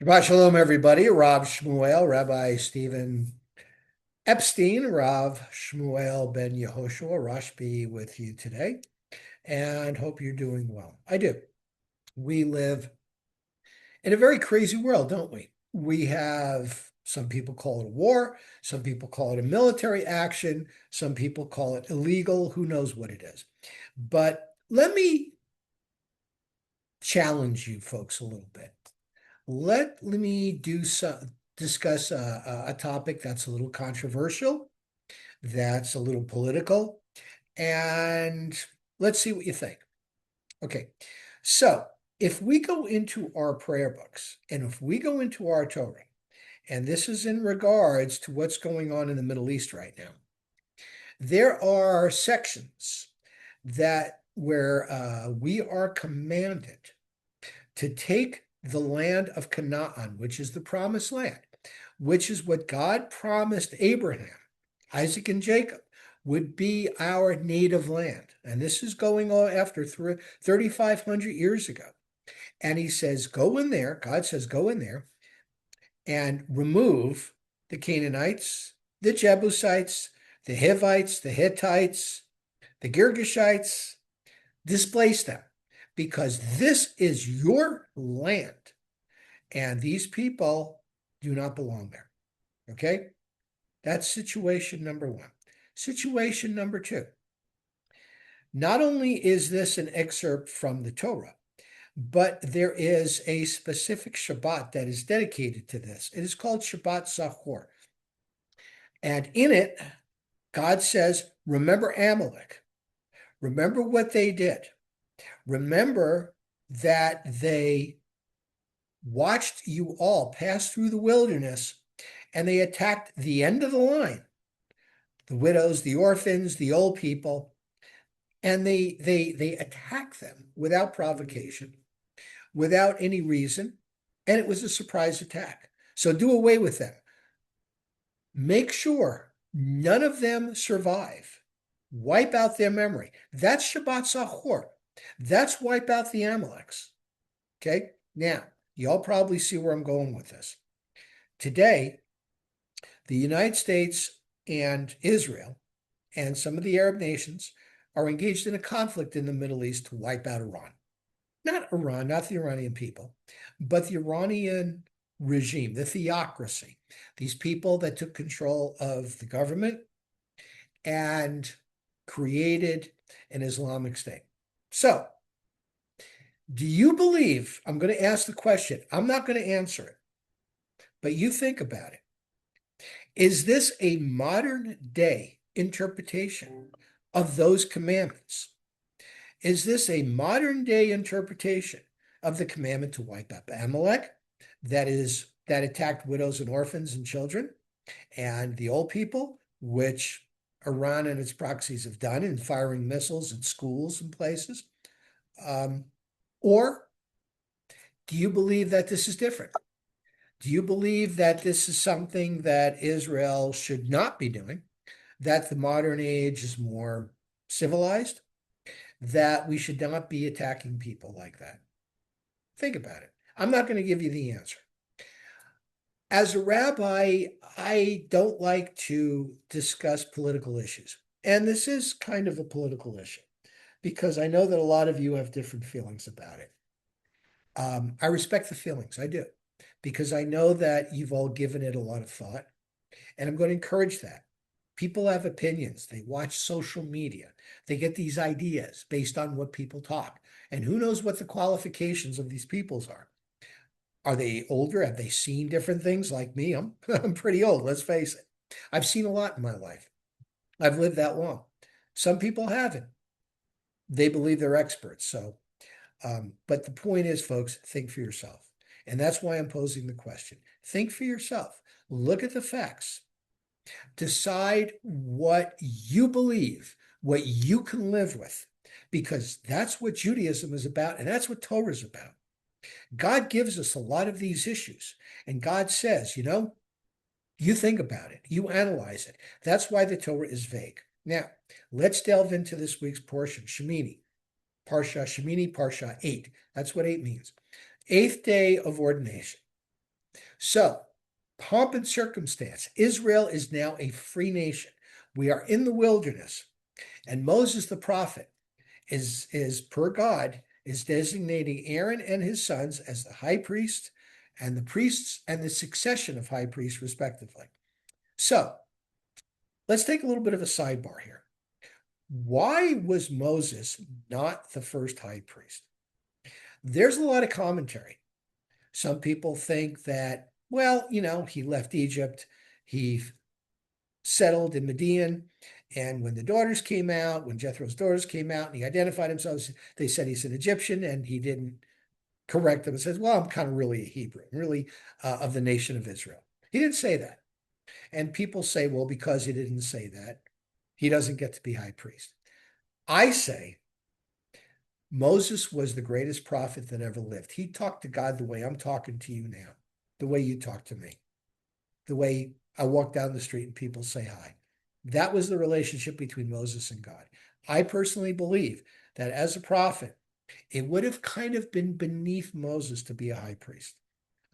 Shabbat Shalom, everybody. Rav Shmuel, Rabbi Stephen Epstein, Rav Shmuel ben Yehoshua, Rashbi with you today, and hope you're doing well. I do. We live in a very crazy world, don't we? We have some people call it a war, some people call it a military action, some people call it illegal, who knows what it is. But let me challenge you folks a little bit. Let me discuss a topic that's a little controversial, that's a little political, and let's see what you think. Okay, so if we go into our prayer books and if we go into our Torah, and this is in regards to what's going on in the Middle East right now, there are sections that where we are commanded to take the land of Canaan, which is the promised land, which is what God promised Abraham, Isaac, and Jacob, would be our native land. And this is going on after 3,500 years ago. And he says, go in there. God says, go in there and remove the Canaanites, the Jebusites, the Hivites, the Hittites, the Girgashites, displace them, because this is your land and these people do not belong there. Okay? That's situation number one. Situation number two. Not only is this an excerpt from the Torah, but there is a specific Shabbat that is dedicated to this. It is called Shabbat Zachor. And in it, God says, remember Amalek. Remember what they did. Remember that they watched you all pass through the wilderness and they attacked the end of the line, the widows, the orphans, the old people, and they attacked them without provocation, without any reason, and it was a surprise attack. So do away with them. Make sure none of them survive. Wipe out their memory. That's Shabbat Zachor. That's wipe out the Amaleks. Okay? Now, y'all probably see where I'm going with this. Today, the United States and Israel and some of the Arab nations are engaged in a conflict in the Middle East to wipe out Iran. Not Iran, not the Iranian people, but the Iranian regime, the theocracy, these people that took control of the government and created an Islamic state. So, do you believe, I'm going to ask the question, I'm not going to answer it, but you think about it. Is this a modern day interpretation of those commandments? Is this a modern day interpretation of the commandment to wipe out Amalek, that attacked widows and orphans and children, and the old people, which Iran and its proxies have done in firing missiles at schools and places? Or do you believe that this is different? Do you believe that this is something that Israel should not be doing, that the modern age is more civilized, that we should not be attacking people like that? Think about it. I'm not going to give you the answer. As a rabbi, I don't like to discuss political issues. And this is kind of a political issue because I know that a lot of you have different feelings about it. I respect the feelings, I do, because I know that you've all given it a lot of thought, and I'm going to encourage that. People have opinions. They watch social media. They get these ideas based on what people talk. And who knows what the qualifications of these peoples are? Are they older? Have they seen different things like me? I'm pretty old, let's face it. I've seen a lot in my life. I've lived that long. Some people haven't. They believe they're experts. So, but the point is, folks, think for yourself. And that's why I'm posing the question. Think for yourself. Look at the facts. Decide what you believe, what you can live with, because that's what Judaism is about, and that's what Torah is about. God gives us a lot of these issues, and God says, you think about it, you analyze it. That's why the Torah is vague. Now, let's delve into this week's portion, Shmini. Parashat Shmini, Parashat 8. That's what 8 means. Eighth day of ordination. So, pomp and circumstance. Israel is now a free nation. We are in the wilderness, and Moses the prophet is per God is designating Aaron and his sons as the high priest and the priests and the succession of high priests respectively. So, let's take a little bit of a sidebar here. Why was Moses not the first high priest? There's a lot of commentary. Some people think that, well, he left Egypt, he settled in Midian, and when the daughters came out, when Jethro's daughters came out and he identified himself, they said he's an Egyptian, and he didn't correct them and says, well, I'm kind of really a Hebrew, really of the nation of Israel. He didn't say that. And people say, well, because he didn't say that, he doesn't get to be high priest. I say Moses was the greatest prophet that ever lived. He talked to God the way I'm talking to you now, the way you talk to me, the way I walk down the street and people say hi. That was the relationship between Moses and God. I personally believe that as a prophet, it would have kind of been beneath Moses to be a high priest.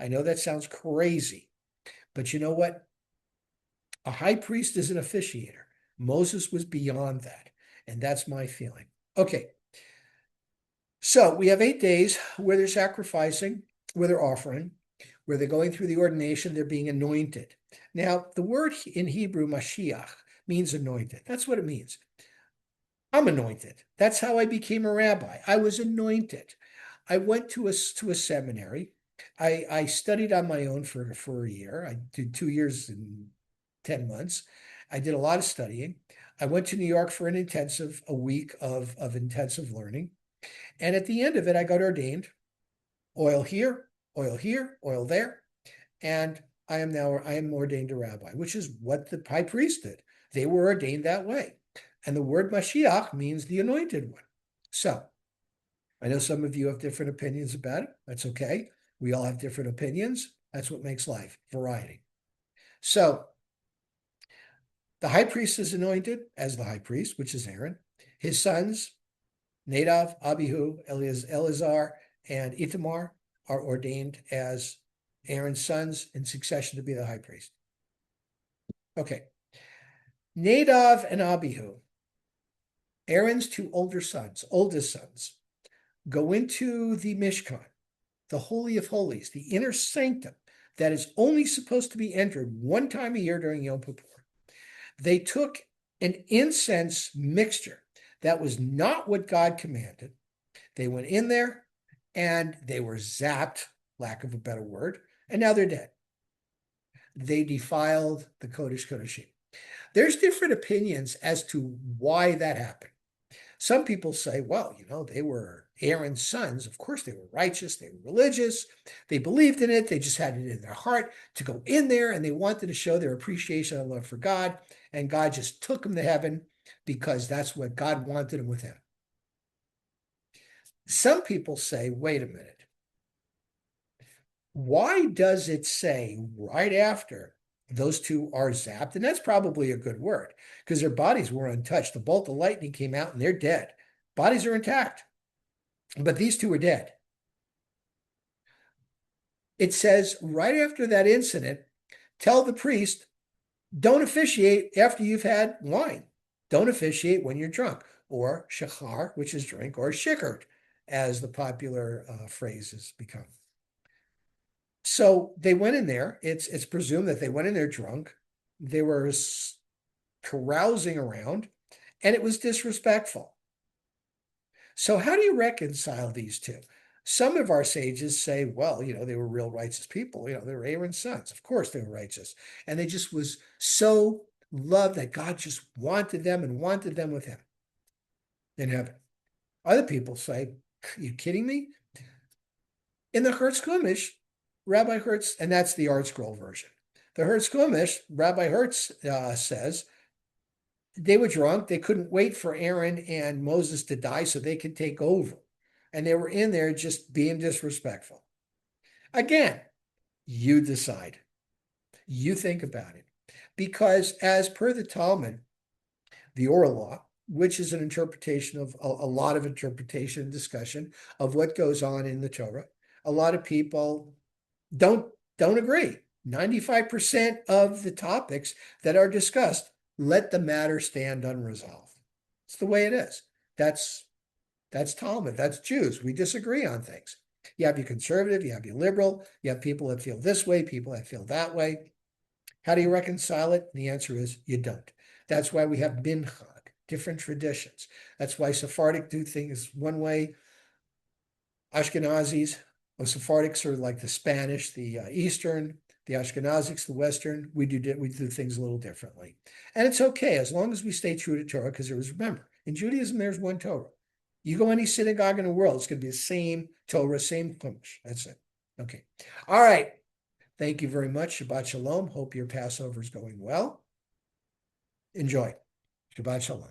I know that sounds crazy, but you know what? A high priest is an officiator. Moses was beyond that, and that's my feeling. Okay, so we have 8 days where they're sacrificing, where they're offering, where they're going through the ordination, they're being anointed. Now, the word in Hebrew, Mashiach, means anointed. That's what it means. I'm anointed. That's how I became a rabbi. I was anointed. I went to a seminary. I studied on my own for a year. I did 2 years and 10 months. I did a lot of studying. I went to New York for a week of intensive learning. And at the end of it, I got ordained. Oil here, oil there. And I am ordained a rabbi, which is what the high priest did. They were ordained that way. And the word Mashiach means the anointed one. So I know some of you have different opinions about it. That's okay. We all have different opinions. That's what makes life, variety. So the high priest is anointed as the high priest, which is Aaron. His sons, Nadab, Abihu, Eleazar, and Ithamar, are ordained as Aaron's sons in succession to be the high priest. Okay. Nadab and Abihu, Aaron's two oldest sons, go into the Mishkan, the Holy of Holies, the inner sanctum that is only supposed to be entered one time a year during Yom Kippur. They took an incense mixture that was not what God commanded. They went in there and they were zapped, lack of a better word, and now they're dead. They defiled the Kodesh Kodashim. There's different opinions as to why that happened. Some people say, well, they were Aaron's sons. Of course, they were righteous. They were religious. They believed in it. They just had it in their heart to go in there, and they wanted to show their appreciation and love for God. And God just took them to heaven because that's what God wanted them with him. Some people say, wait a minute. Why does it say right after those two are zapped? And that's probably a good word because their bodies were untouched. The bolt of lightning came out and they're dead. Bodies are intact, but these two are dead. It says right after that incident, tell the priest, don't officiate after you've had wine. Don't officiate when you're drunk, or shachar, which is drink, or shikert, as the popular phrase has become. So they went in there. It's presumed that they went in there drunk. They were carousing around, and it was disrespectful. So how do you reconcile these two? Some of our sages say, well, they were real righteous people. They were Aaron's sons. Of course they were righteous. And they just was so loved that God just wanted them and wanted them with him in heaven. Other people say, are you kidding me? In the Hertz Chumash, Rabbi Hertz, and that's the Art Scroll version. The Hertz Chumash, Rabbi Hertz says, they were drunk. They couldn't wait for Aaron and Moses to die so they could take over. And they were in there just being disrespectful. Again, you decide. You think about it. Because as per the Talmud, the oral law, which is an interpretation of a lot of interpretation and discussion of what goes on in the Torah, a lot of people don't don't agree. 95% of the topics that are discussed, let the matter stand unresolved. It's the way it is. That's Talmud. That's Jews. We disagree on things. You have your conservative, you have your liberal, you have people that feel this way, people that feel that way. How do you reconcile it? The answer is you don't. That's why we have minchag, different traditions. That's why Sephardic do things one way, Ashkenazis or Sephardics are like the Spanish, the Eastern, the Ashkenazics, the Western. We do things a little differently, and it's okay as long as we stay true to Torah. Because remember, in Judaism, there's one Torah. You go any synagogue in the world, it's going to be the same Torah, same Chumash. That's it. Okay. All right. Thank you very much. Shabbat Shalom. Hope your Passover is going well. Enjoy. Shabbat Shalom.